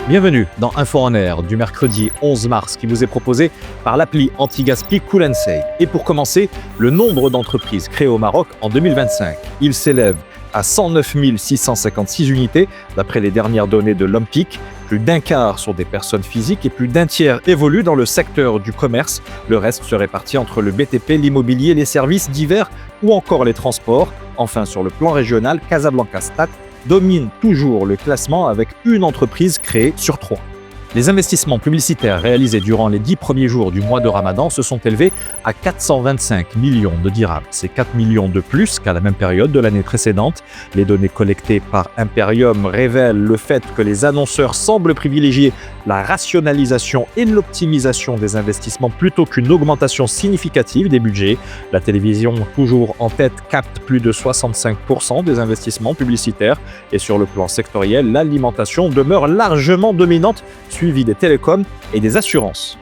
Bienvenue dans Info en Air du mercredi 11 mars qui vous est proposé par l'appli anti-gaspi Cool & Save. Et pour commencer, le nombre d'entreprises créées au Maroc en 2025. Il s'élève à 109 656 unités d'après les dernières données de l'OMPIC. Plus d'un quart sont des personnes physiques et plus d'un tiers évoluent dans le secteur du commerce. Le reste se répartit entre le BTP, l'immobilier, les services divers ou encore les transports. Enfin, sur le plan régional, Casablanca Stat domine toujours le classement avec une entreprise créée sur 3. Les investissements publicitaires réalisés durant les 10 premiers jours du mois de Ramadan se sont élevés à 425 millions de dirhams. C'est 4 millions de plus qu'à la même période de l'année précédente. Les données collectées par Imperium révèlent le fait que les annonceurs semblent privilégier la rationalisation et l'optimisation des investissements plutôt qu'une augmentation significative des budgets. La télévision, toujours en tête, capte plus de 65% des investissements publicitaires. Et sur le plan sectoriel, l'alimentation demeure largement dominante, suivi des télécoms et des assurances.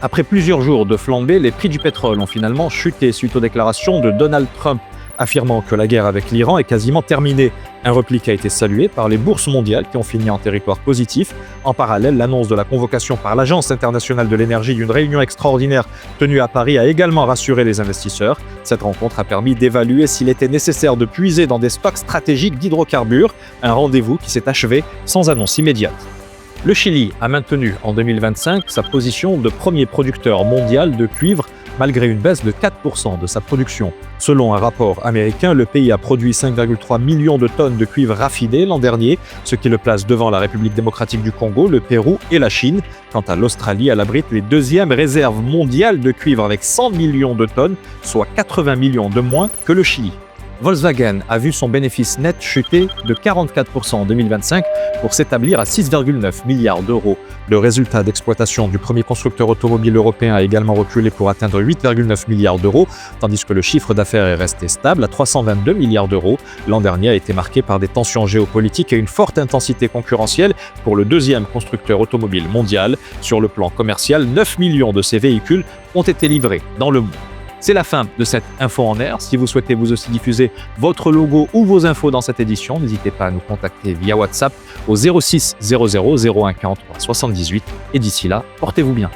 Après plusieurs jours de flambée, les prix du pétrole ont finalement chuté suite aux déclarations de Donald Trump affirmant que la guerre avec l'Iran est quasiment terminée. Un repli qui a été salué par les bourses mondiales qui ont fini en territoire positif. En parallèle, l'annonce de la convocation par l'Agence internationale de l'énergie d'une réunion extraordinaire tenue à Paris a également rassuré les investisseurs. Cette rencontre a permis d'évaluer s'il était nécessaire de puiser dans des stocks stratégiques d'hydrocarbures, un rendez-vous qui s'est achevé sans annonce immédiate. Le Chili a maintenu en 2025 sa position de premier producteur mondial de cuivre malgré une baisse de 4% de sa production. Selon un rapport américain, le pays a produit 5,3 millions de tonnes de cuivre raffiné l'an dernier, ce qui le place devant la République démocratique du Congo, le Pérou et la Chine. Quant à l'Australie, elle abrite les deuxièmes réserves mondiales de cuivre avec 100 millions de tonnes, soit 80 millions de moins que le Chili. Volkswagen a vu son bénéfice net chuter de 44% en 2025 pour s'établir à 6,9 milliards d'euros. Le résultat d'exploitation du premier constructeur automobile européen a également reculé pour atteindre 8,9 milliards d'euros, tandis que le chiffre d'affaires est resté stable à 322 milliards d'euros. L'an dernier a été marqué par des tensions géopolitiques et une forte intensité concurrentielle pour le deuxième constructeur automobile mondial. Sur le plan commercial, 9 millions de ces véhicules ont été livrés dans le monde. C'est la fin de cette Info en Air. Si vous souhaitez vous aussi diffuser votre logo ou vos infos dans cette édition, n'hésitez pas à nous contacter via WhatsApp au 06 00 01 43 78. Et d'ici là, portez-vous bien.